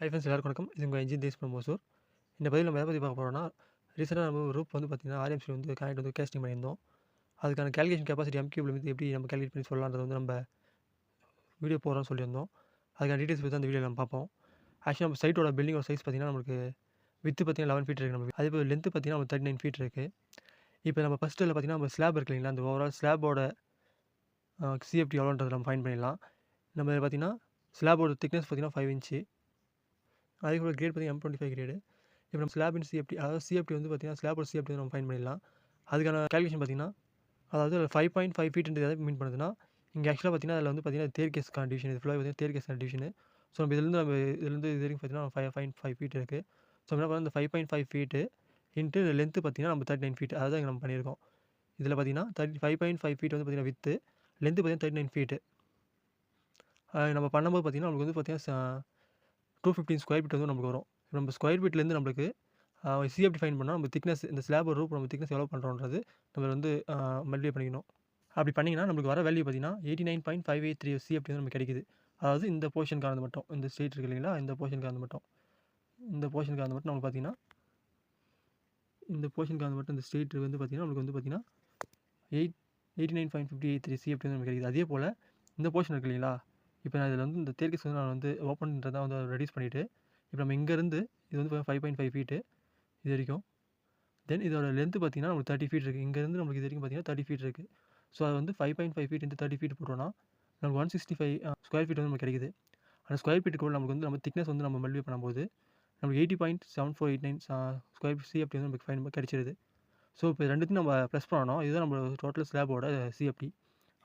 Hi friends எல்லாருக்கும் வணக்கம். இது உங்கள் என்ஜின் தேஸ் ஃப்ரம் ஓசூர். இந்த பதிவில் நம்ம எதை பற்றி பார்க்க போகிறோம்னா, ரீசெண்டாக நம்ம ஒரு ரூப் வந்து பார்த்தீங்கன்னா, ஆர்எம்சி வந்து கனெக்ட் வந்து கேஸ்டிங் பண்ணியிருந்தோம். அதுக்கான கால்குலேஷன் கெப்பாசிட்டி எம்கியூப்ல வந்து எப்படி நம்ம கால்குலேட் பண்ணி சொல்லலான்றத வந்து நம்ம வீடியோ போடுறோம்னு சொல்லியிருந்தோம். அதுக்கான டீட்டெயில்ஸ் பற்றி அந்த வீடியோவில் நம்ம பார்ப்போம். ஆக்சுவலாக நம்ம சைட்டோட பில்டிங்கோட சைஸ் பார்த்தீங்கன்னா, நமக்கு வித்து பார்த்தீங்கன்னா 11 ஃபீட் இருக்குது. நம்ம அதே போல் லென்த்து பார்த்தீங்கன்னா நம்ம 39 ஃபீட் இருக்குது. இப்போ நம்ம ஃபஸ்ட்டில் பார்த்தீங்கன்னா நம்ம ஸ்லாப் இருக்கு இல்லைங்களா, அந்த ஓவரால் ஸ்லாபோட சிஎஃப்டி எவ்வளோன்றது நம்ம ஃபைண்ட் பண்ணிடலாம். நம்ம பார்த்தீங்கன்னா ஸ்லாபோட திக்னஸ் பார்த்தீங்கன்னா 5 இன்ச்சு. அதே போல் கிரேட் பார்த்தீங்கன்னா M25 கிரேடு. இப்போ நம்ம ஸ்லாப் இன் சிஎஃப்டி, அதாவது சிஎஃப்டி வந்து பார்த்தீங்கன்னா ஸ்லாபோட சிஎஃப்டி வந்து நம்ம ஃபைண்ட் பண்ணிடலாம். அதுக்கான கால்குலேஷன் பார்த்தீங்கன்னா, அதாவது 5.5 ஃபீட்ன்றது எதை மீன் பண்ணுதுன்னா, இங்கே ஆக்சுவலாக பார்த்தீங்கன்னா அதில் வந்து பார்த்தீங்கன்னா தேர்ட் கேஸ்க்கான டிவிஷன், இது ஃபுல்லாக பார்த்தீங்கன்னா தேர்ட் கேஸ்க்கான டிவிஷன். ஸோ நம்ம இதுலேருந்து இது வரைக்கும் பார்த்தீங்கன்னா 5.5 ஃபீட் இருக்குது. ஸோ என்ன பண்ணலாம், இந்த 5.5 ஃபீட்டு இன்ட்டு லென்த்து பார்த்தீங்கன்னா நம்ம 39 ஃபீட், அதுதான் இங்கே நம்ம பண்ணியிருக்கோம். இதில் பார்த்தீங்கன்னா 5.5 ஃபீட் வந்து பார்த்தீங்கன்னா வித்து, லென்த்து பார்த்தீங்கன்னா 39 ஃபீட்டு. நம்ம பண்ணும்போது பார்த்தீங்கன்னா நமக்கு வந்து பார்த்தீங்கன்னா 215 ஸ்கொயர் ஃபீட் வந்து நமக்கு வரும். இப்போ நம்ம ஸ்கொயர் ஃபீட்லேருந்து நம்மளுக்கு சிஎஃப்டி ஃபைண்ட் பண்ணால் நம்ம திக்னஸ், இந்த ஸ்லாப் ரூப் நம்ம திக்னஸ் எவ்வளோ பண்ணுறோன்றது நம்ம வந்து மல்டிப்ளை பண்ணிக்கணும். அப்படி பண்ணிங்கன்னா நம்மளுக்கு வர வேல்யூ பார்த்தீங்கன்னா 89.583 சிஎஃப்டி வந்து நமக்கு கிடைக்குது. அதாவது இந்த போர்ஷனுக்கானது மட்டும், இந்த ஸ்ட்ரெயிட் இருக்கு இல்லைங்களா, இந்த போர்ஷனுக்கானது மட்டும் நம்மளுக்கு பார்த்தீங்கன்னா, இந்த போர்ஷனுக்கானது மட்டும் இந்த ஸ்ட்ரெயிட் வந்து பார்த்தீங்கன்னா நம்மளுக்கு வந்து பார்த்தீங்கன்னா 89.583 சிஎஃப்டி வந்து நமக்கு கிடைக்குது. அதே போல் இந்த போர்ஷன் இருக்கு இல்லைங்களா, இப்போ நான் இதில் வந்து இந்த தேர்கேஸ் வந்து நான் வந்து ஓப்பன்றதை வந்து ரெடியூஸ் பண்ணிவிட்டு, இப்போ நம்ம இங்கேருந்து இது வந்து 5.5 ஃபீட்டு இது வரைக்கும். தென் இதோட லென்த்து பார்த்தீங்கன்னா நமக்கு 30 ஃபீட் இருக்குது. இங்கேருந்து நம்மளுக்கு இது வரைக்கும் பார்த்தீங்கன்னா 30 ஃபீட் இருக்குது. ஸோ அது வந்து 5.5 ஃபீட் இன்ட்டு 30 ஃபீட் போட்டோம்னா நமக்கு 165 ஸ்கொயர் ஃபீட் வந்து நமக்கு கிடைக்குது. அந்த ஸ்கொயர் ஃபீட்டுக்குள்ள நமக்கு வந்து நம்ம திக்னஸ் வந்து நம்ம மல்டிப்ளை பண்ணும்போது நமக்கு 80.7489 ஸ்கொயர் ஃபீட் சிஎஃப்டி வந்து நமக்கு ஃபைன் கிடைச்சிருது. ஸோ இப்போ ரெண்டுத்தையும் நம்ம ப்ளஸ் பண்ணணும். இதுதான் நம்ம டோட்டல் ஸ்லாபோட சிஎஃப்டி.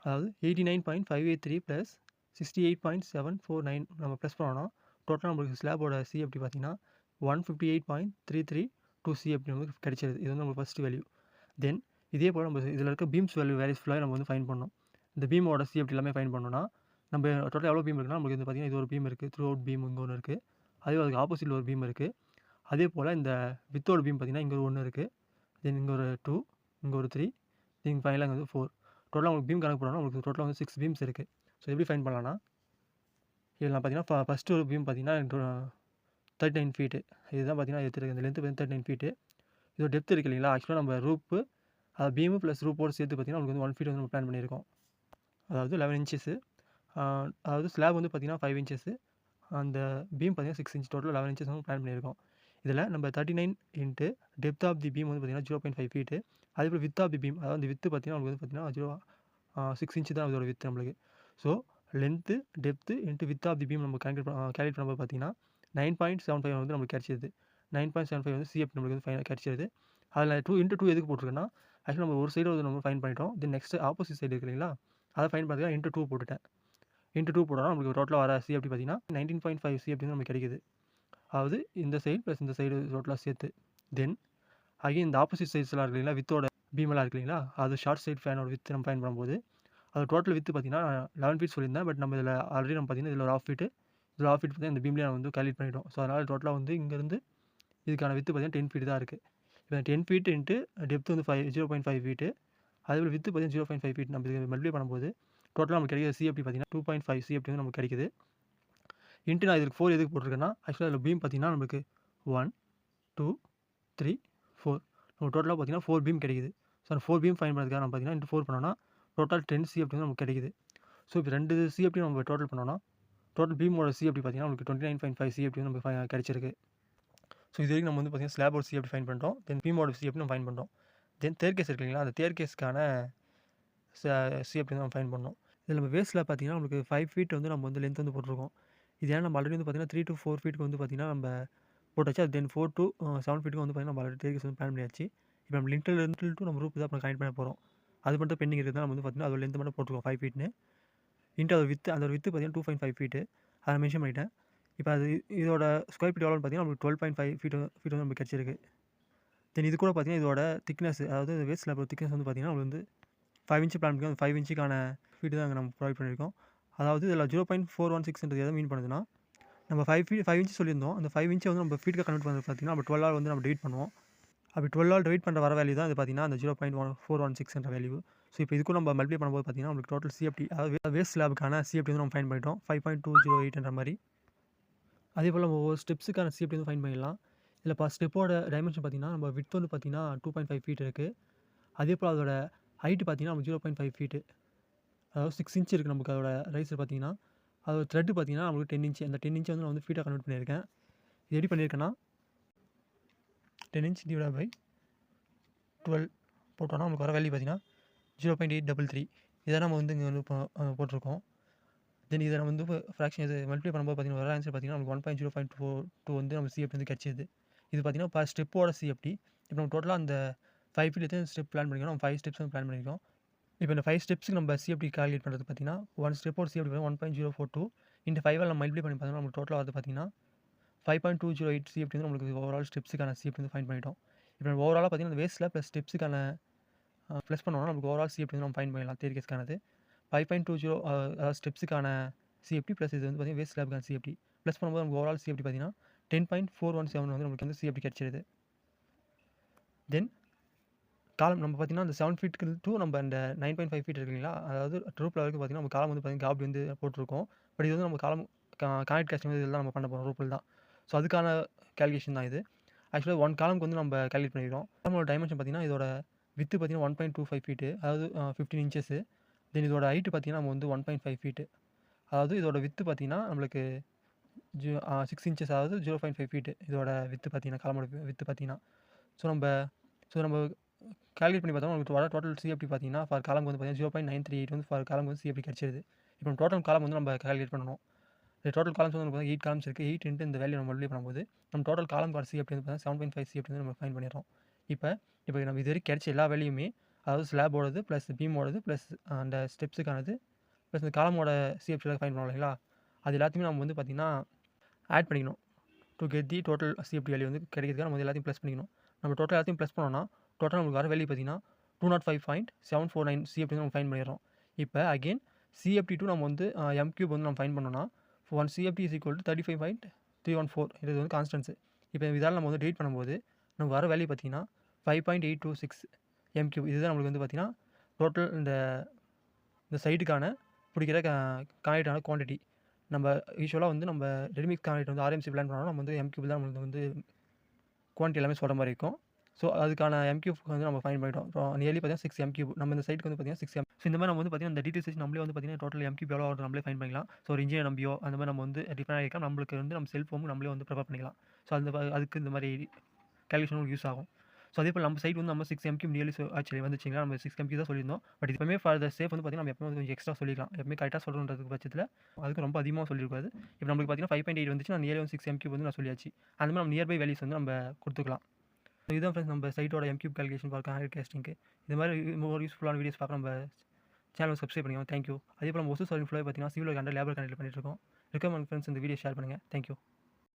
அதாவது 89.583 ப்ளஸ் 68.749 நம்ம ப்ளஸ் பண்ணோம்னா டோட்டலாக நம்மளுக்கு ஸ்லாபோட சிஎஃப்டி பார்த்தீங்கன்னா 158.332 சிஎஃப்டி நமக்கு கிடைச்சிருது. இது வந்து நம்ம ஃபஸ்ட் வேல்யூ. தென் இதே போல் நம்ம இதில் இருக்க பீம்ஸ் வேல்யூ வேரியஸ் ஃபுல்லாக நம்ம வந்து ஃபைன் பண்ணணும். இந்த பீமோட சிஎஃப்டி எல்லாமே ஃபைன் பண்ணோம்னா நம்ம டோட்டல் எவ்வளோ பீம் இருக்குன்னா நமக்கு வந்து பார்த்தீங்கன்னா இது ஒரு பீம் இருக்குது, த்ரூ அவுட் பீம் இங்கே ஒன்று இருக்குது. அதே அதுக்கு ஆப்போசிட்டில் ஒரு பீம் இருக்குது. அதே போல் இந்த வித்தோட பீம் பார்த்தீங்கன்னா இங்கே ஒரு 1 இருக்குது. தென் இங்கே ஒரு 2, இங்கே ஒரு 3, தென் ஃபைனலாக இங்கே வந்து 4. டோட்டலாக உங்களுக்கு பீம் கணக்கு போடணும்னா உங்களுக்கு டோட்டலாக வந்து 6 பீம்ஸ் இருக்குது. ஸோ எப்படி ஃபைன் பண்ணலாம்னா, இதில் பார்த்தீங்கன்னா ஃபஸ்ட்டு ஒரு பீம் பார்த்தீங்கன்னா 39 ஃபீட்டு. இதுதான் பார்த்தீங்கன்னா எடுத்துருக்கு. இந்த லென்த்து பார்த்தீங்கன்னா 39 ஃபீட்டு. இதோட டெப்த் இருக்குது இல்லைங்களா, ஆக்சுவலாக நம்ம ரூப்பு பீமு ப்ளஸ் ரூப்போடு சேர்த்து பார்த்தீங்கன்னா நமக்கு வந்து 1 ஃபீட் வந்து நம்ம பிளான் பண்ணியிருக்கோம். அதாவது 11 இன்ச்சஸு. அதாவது ஸ்லாப் வந்து பார்த்தீங்கன்னா 5 இன்ச்சஸு. அந்த பீம் பார்த்தீங்கன்னா 6 இன்ச், டோட்டல் 11 இன்ச்சஸ் வந்து பிளான் பண்ணியிருக்கோம். இதில் நம்ம 39 into depth of the beam வந்து பார்த்தீங்கன்னா 0.5 ஃபீட்டு. அதேபோல் வித் ஆஃப் தி பீம், அதாவது வித்து பார்த்தீங்கன்னா நமக்கு வந்து பார்த்தீங்கன்னா 6 இன்ச்சு தான் அதோட வித்து நம்மளுக்கு. So length, depth into width of the beam நம்ம கால்குலேட் பண்ணும்போது பார்த்தீங்கன்னா 9.75 வந்து நமக்கு கிடச்சிருது. 9.75 வந்து சிஎஃப்டி நம்மளுக்கு வந்து ஃபைனல் கிடச்சிருது. அதில் 2 எதுக்கு போட்டிருக்கேன்னா, ஆக்சுவலாக நம்ம ஒரு சைடு வந்து நம்ம ஃபைன் பண்ணிட்டோம். தென் நெக்ஸ்ட் ஆப்போசிட் சைடு இருக்கு இல்லைங்களா, அதை ஃபைன் பார்த்தீங்கன்னா இன்ட்டு 2 போட்டுட்டேன். இன்ட்டு 2 போட்டோம்னா நம்மளுக்கு டோட்டலாக வர சிஎஃப்டி பார்த்தீங்கன்னா 19.5 சிஎஃப்டி வந்து நமக்கு கிடைக்குது. அதாவது இந்த சைடு ப்ளஸ் இந்த சைடு டோட்டலாக சேர்த்து. தென் அகைன் இந்த ஆப்போசிட் சைட்ஸ்லாம் இருக்கு இல்லைங்களா, வித்தோட பீமெல்லாம் இருக்கு இல்லைங்களா, அது ஷார்ட் சைட் ஃபேனோட வித்து நம்ம ஃபைன் பண்ணும்போது அது டோட்டல் வித்து பார்த்தீங்கன்னா 11 ஃபீட் சொல்லியிருந்தேன். பட் நம்ம இதில் ஆல்ரெடி நம்ம பார்த்தீங்கன்னா இதில் ஒரு ஆஃப் ஃபீட்டு, இதில் ஆஃப் ஃபீட் பார்த்தீங்கன்னா இந்த பீம்லேயே நம்ம வந்து கால்குலேட் பண்ணிட்டோம். ஸோ அதனால் டோட்டலாக வந்து இங்கேருந்து இதுக்கான வித்து பார்த்தீங்கன்னா 10 ஃபீட் தான் இருக்குது. இப்போ 10 ஃபீட் இன்ட்டு டெப்த் வந்து 0.5 ஃபீட்டு. அதேபோல் வித்து பார்த்தீங்கன்னா 0.5 ஃபீட். நம்ம இது மல்டிப்ளை பண்ணும்போது டோட்டலாக நமக்கு கிடைக்கிற சிஎஃப்டி பார்த்தீங்கன்னா 2.5 சிஎஃப்டி வந்து நமக்கு கிடைக்குது. இன்ட்டு நான் இதுக்கு 4 எதுக்கு போட்டிருக்கேன்னா, ஆக்சுவலாக அதில் பீம் பார்த்தீங்கன்னா நமக்கு 1, 2, 3, 4 நம்ம டோட்டலாக பார்த்தீங்கன்னா 4 பீம் கிடைக்குது. ஸோ அந்த 4 பீம் ஃபைன் பண்ணுறதுக்காக நம்ம பார்த்தீங்கன்னா இன்ட்டு 4 பண்ணோம்னா டோட்டல் 10 சிஎஃப்டி வந்து நமக்கு கிடைக்குது. ஸோ இப்போ 2 சிஎஃப்டி நம்ம டோட்டல் பண்ணோம்னா டோட்டல் பீமோட சிஎஃப்டி பார்த்தீங்கன்னா நமக்கு 29.5 சிஎஃப்டி வந்து நமக்கு கிடைச்சிருக்கு. ஸோ இது வரைக்கும் நம்ம வந்து பார்த்தீங்கன்னா ஸ்லாபோட சிஎஃப்டி ஃபைன் பண்ணிட்டோம். தென் பீமோட சிஎஃப்டி நம்ம ஃபைன் பண்ணிட்டோம். தென் தேர்கேஸ் இருக்கு இல்லைங்களா, அந்த தேர்கேஸ்க்கான சிஎஃப்டி வந்து நம்ம ஃபைன் பண்ணோம். இதில் நம்ம வேஸ்ட்டில் பார்த்தீங்கன்னா நமக்கு 5 ஃபீட் வந்து நம்ம வந்து லென்த் வந்து போட்டிருக்கோம். இது ஏன்னா நம்ம ஆல்ரெடி வந்து பார்த்தீங்கன்னா 3 to 4 ஃபீட்டுக்கு வந்து பார்த்தீங்கன்னா நம்ம போட்டாச்சு. அது தென் 4 to 7 ஃபீட்டுக்கு வந்து பார்த்தீங்கன்னா நம்ம ஆல்ரெடி தேர்கேஸ் வந்து பிளான் பண்ணியாச்சு. இப்போ நம்ம லிண்டில் டு நம்ம ரூப் தான் நம்ம கனெக்ட் பண்ண போகிறோம். அது மட்டும் பெண்டிங் இருக்குது. நம்ம வந்து பார்த்தீங்கன்னா அதோட லென்த் மட்டும் போட்டுருக்கோம் 5 ஃபீட்னு. இன்ட்டு அதோட வித்து, அந்த வித்து பார்த்தீங்கன்னா 2.5 ஃபீட்டு. அதை மென்ஷன் பண்ணிட்டேன். இப்போ அது இதோட ஸ்கொயர் ஃபீட் எவ்வளோன்னு பார்த்தீங்கன்னா நமக்கு 12.5 ஃபீட் வந்து நமக்கு கிடச்சிருக்கு. தென் இது கூட பார்த்தீங்கன்னா இதோட திக்னஸ், அதாவது வேஸ்ட் ஸ்லாபோட திக்னஸ் வந்து பார்த்தீங்கன்னா உங்களுக்கு வந்து 5 இன்ச்சு பிளான் பண்ணியிருக்கோம். அந்த 5 இன்ச்சுக்கான ஃபீட்டு தான் நம்ம ப்ரொவைட் பண்ணியிருக்கோம். அதாவது இதில் 0.416 எதை மீன் பண்ணுதுன்னா, நம்ம 5 இன்ச்சு சொல்லியிருந்தோம். அந்த 5 இன்ச்சை வந்து நம்ம ஃபீட்டுக்கு கன்வெர்ட் பண்ணுறது பார்த்தீங்கன்னா நம்ம 12 வந்து நம்ம டிவைட் பண்ணுவோம். அப்படி 12 டிவைட் பண்ணுற வர வேல்யூ தான் இது பார்த்தீங்கன்னா அந்த 0.416 வேல்யூ. ஸோ இப்போ இதுக்கும் நம்ம மல்டிப்ளை பண்ணும்போது பார்த்தீங்கன்னா நம்மளுக்கு டோட்டல் சிஎஃப்டி, அதாவது வேஸ்ட் ஸ்லாபுக்கான சிஎஃப்டி வந்து நம்ம ஃபைன் பண்ணிட்டோம் 5.208 மாதிரி. அதே போல் நம்ம ஒவ்வொரு ஸ்டெப்ஸுக்கான சிஎஃப்டி வந்து ஃபைண்ட் பண்ணிடலாம். இதில் ஸ்டெப்போட டைமென்ஷன் பார்த்தீங்கன்னா, நம்ம விட்த் வந்து பார்த்தீங்கன்னா 2.5 ஃபீட் இருக்குது. அதே போல் அதோட ஹைட் பார்த்தீங்கன்னா நம்ம 0.5 ஃபீட்டு. அதாவது 6 இன்ச் இருக்குது நமக்கு அதோட ரைஸர் பார்த்தீங்கன்னா. அதோட த்ரெட் பார்த்தீங்கன்னா நமக்கு 10 இன்ச். அந்த 10 இன்ச்சை வந்து நான் வந்து ஃபீட்டாக கன்வெர்ட் பண்ணியிருக்கேன். இது எப்படி பண்ணியிருக்கேன்னா 10 இன்ச் டிவைட் பை 12 போட்டோம்னா நமக்கு வர வேல்யூ பார்த்தீங்கன்னா 0.833. இதை நம்ம வந்து இங்கே வந்து போட்டிருக்கோம். தென் இதை நம்ம வந்து ஃப்ராக்ஷன் இது மல்டிப்ளை பண்ணும்போது பார்த்தீங்கன்னா வர ஆன்சர் பார்த்தீங்கன்னா நமக்கு 1.0.42 வந்து நம்ம சிஎஃப்டி வந்து கிடச்சிது. இது பார்த்தீங்கன்னா பர் ஸ்டெப்போட சிஎஃப்டி. இப்போ நம்ம டோட்டலாக அந்த 5 ஃபீட் எத்தனை ஸ்டெப் பிளான் பண்ணிக்கிறோம், நம்ம 5 ஸ்டெப்ஸ் வந்து பிளான் பண்ணியிருக்கோம். இப்போ இந்த 5 ஸ்டெப்ஸுக்கு நம்ம சிஎஃப்டி கால்குலேட் பண்ணுறது பார்த்தீங்கன்னா 1 ஸ்டெப்போட சிஎஃப்டி 1.042 இந்த 5 நம்ம மல்டிப்ளை பண்ணி பார்த்தோம்னா நமக்கு டோட்டலாக வந்து பார்த்தீங்கன்னா 5.208 சிஎஃப்டி வந்து நம்மளுக்கு ஓவரால் ஸ்டெப்ஸுக்கான சிஎஃப்டி வந்து ஃபைண்ட் பண்ணிட்டோம். இப்போ ஓவராலாக பார்த்தீங்கன்னா அந்த வேஸ்ட்டில் ப்ளஸ் ஸ்டெப்ஸுக்கான ப்ளஸ் பண்ணோம்னா நமக்கு ஓவரால் சிஎஃப்டி வந்து நம்ம ஃபைண்ட் பண்ணிடலாம். தேர்ட் கேஸ்க்கானது 5.20 ஸ்டெப்ஸுக்கான சிஎஃப்டி ப்ளஸ் இது வந்து பார்த்தீங்கன்னா வேஸ்ட் ஸ்லாப்க்கான சிஎஃப்டி ப்ளஸ் பண்ணும்போது நமக்கு ஓவரால் சிஎஃப்டி பார்த்தீங்கன்னா 10.417 வந்து நமக்கு வந்து சிஎஃப்டி கிடச்சிருது. தென் காலம் நம்ம பார்த்தீங்கன்னா அந்த 7 ஃபீட்டுக்கு டூ நம்ம அந்த 9.5 ஃபீட் இருக்கு இல்லைங்களா, அதாவது ரூப் லெவலுக்கு பார்த்தீங்கன்னா நம்ம காலம் வந்து பார்த்தீங்கன்னா காப்டி வந்து போட்டிருக்கோம். பட் இது வந்து நம்ம காலம் கான்க்ரீட் காஸ்டிங் வந்து இதெல்லாம் நம்ம பண்ண போகிறோம் ரூப்பில் தான். ஸோ அதுக்கான கேல்குலேஷன் தான் இது. ஆக்சுவலாக 1 காலமுக்கு வந்து நம்ம கேல்குலேட் பண்ணிக்கிறோம். காலமோட டைமென்ஷன் பார்த்தீங்கன்னா இதோட வித்து பார்த்தீங்கன்னா 1.25 ஃபீட்டு, அதாவது 15 இன்ச்சஸ். தென் இதோட ஹைட்டு பார்த்தீங்கன்னா நம்ம வந்து 1.5 ஃபீட்டு, அதாவது இதோட வித்து பார்த்தீங்கன்னா நம்மளுக்கு 6 இன்ச்சஸ், அதாவது 0.5 ஃபீட்டு இதோட வித்து பார்த்தீங்கன்னா காலமோட வித்து பார்த்தீங்கன்னா. ஸோ நம்ம கால்குலேட் பண்ணி பார்த்தோம்னா உங்களுக்கு வர டோட்டல் சிஎஃப்டி பார்த்தீங்கன்னா ஃபார் காலம் வந்து பார்த்தீங்கன்னா 0.938 வந்து ஃபார் காலம் வந்து சிஎஃப்டி கிடச்சிருது. இப்போ டோட்டல் காலம் வந்து நம்ம கால்குலேட் பண்ணணும். இந்த டோட்டல் காலம்ஸ் வந்து பார்த்தீங்கன்னா 8 காலம்ஸ் இருக்குது. 8 இன்ட்டு இந்த வேல்யூ நம்ம மல்டிப்ளை பண்ணும்போது நம்ம டோட்டல் காலம் ஃபார் சிஎஃப்டி வந்து பார்த்தீங்கன்னா 7.5 சிஎஃப்டி வந்து நம்ம ஃபைண்ட் பண்ணிடுறோம். இப்போ நம்ம இது வரைக்கும் கிடைச்ச எல்லா வேல்யூமே, அதாவது ஸ்லாபோடது ப்ளஸ் பீமோடது ப்ளஸ் அந்த ஸ்டெப்ஸுக்கானது ப்ளஸ் இந்த காலமோட சிஎஃப்டியில் ஃபைண்ட் பண்ணோம் இல்லைங்களா, அது எல்லாத்தையுமே நம்ம வந்து பார்த்திங்கன்னா ஆட் பண்ணிக்கணும். To get the total CFT value வந்து கிடைக்கிறதுக்காக நம்ம எல்லாத்தையும் ப்ளஸ் பண்ணிக்கணும். நம்ம டோட்டல் எல்லாத்தையும் ப்ளஸ் பண்ணோம்னா டோட்டல் நமக்கு வர வேல்யூ பார்த்தீங்கன்னா 205.749 சிஎஃப்டி வந்து நம்ம ஃபைண்ட் பண்ணிடுறோம். இப்போ அகெயின் சிஎஃப்டி டூ நம்ம வந்து எம் கியூப் வந்து நம்ம ஃபைண்ட் பண்ணோம்னா 1 சிஎஃப்டி இஸ் ஈக்குவல் டு 35.314. இது வந்து கான்ஸ்டன்ஸு. இப்போ இதால் நம்ம வந்து டிவைட் பண்ணும்போது நமக்கு வர வேல்யூ பார்த்தீங்கன்னா 5.826 எம் கியூப். இதுதான் நம்மளுக்கு வந்து பார்த்தீங்கன்னா டோட்டல் இந்த சைட்டுக்கான பிடிக்கிற கான்கிரீட்டான குவான்டிட்டி. நம்ம யூஸ்வலாக வந்து நம்ம ரெடிமிக்ஸ் கான்கிரீட் வந்து ஆர்எம்சி பிளான் பண்ணோம்னா நம்ம வந்து எம் கியூப் தான் நம்மளுக்கு வந்து குவான்டிட்டி எல்லாமே சொல்கிற மாதிரி இருக்கும். ஸோ அதுக்கான எம் கியூப் வந்து நம்ம ஃபைண்ட் பண்ணிட்டோம். ஸோ நியர்லி பார்த்தீங்கன்னா 6 எம் கியூப். நம்ம இந்த சைட்டுக்கு வந்து பார்த்தீங்கன்னா 6 எம். ஸோ இந்த மாதிரி நம்ம வந்து பார்த்தீங்கன்னா இந்த டீட்டெயில்ஸ் நம்மளே வந்து பார்த்தீங்கன்னா டோட்டல் எம் கியூப் எவ்வளோ ஆகும் நம்மளே ஃபைண்ட் பண்ணிக்கலாம். ஸோ ஒரு இன்ஜினியர் நம்பியோ அந்த மாதிரி நம்ம வந்து டிஃபரெண்ட் ஆகிருக்கலாம். நம்மளுக்கு வந்து நம்ம செல்ஃப் ஹோம் நம்மளே வந்து ப்ரிப்பேர் பண்ணிக்கலாம். ஸோ அதுக்கு இந்த மாதிரி கேல்குலேஷன் யூஸ் ஆகும். ஸோ அதே போல் நம்ம சைட் வந்து நம்ம 6 எம் கியூப் நியர்லி ஆக்சுவலி வந்துச்சுங்களா, நம்ம 6 எம் கியூ தான் சொல்லியிருந்தோம். பட் எப்பவுமே ஃபார் த சேஃப் வந்து பார்த்தீங்கன்னா நம்ம எப்பவுமே கொஞ்சம் எக்ஸ்ட்ரா சொல்லிக்கலாம். எப்பவுமே கரெக்டாக சொல்கிறதுக்கு பட்சத்தில் அதுக்கு ரொம்ப அதிகமாக சொல்லியிருக்காது. இப்போ நம்மளுக்கு பார்த்தீங்கன்னா 5.8 வந்துச்சு, நான் நியர்லி வந்து 6 எம் கியூப் வந்து நான் சொல்லியாச்சு. அந்த மாதிரி நம்ம நியர்பை வேல்யூஸ் வந்து நம்ம கொடுத்துக்கலாம். ஸோ இதுதான் ஃப்ரெண்ட்ஸ் நம்ம சைட்டோட m cube calculation for concrete காஸ்டிங்க்கு. இது மாதிரி ஒரு யூஸ்ஃபுல்லான வீடியோஸ் பார்க்க நம்ம சேனல் சப்ஸ்கிரைப் பண்ணிக்கோங்க. தேங்க்யூ. அதே போல் நம்ம ஒசூர் சாலின் ஃபுல்லாக பார்த்தீங்கன்னா சிவில் அண்டர் லேபர் கனெக்ட் பண்ணிட்டு இருக்கோம். ரெக்கமெண்ட் ஃப்ரெண்ட்ஸ் இந்த வீடியோ ஷேர் பண்ணுங்கள். தேங்க்யூ.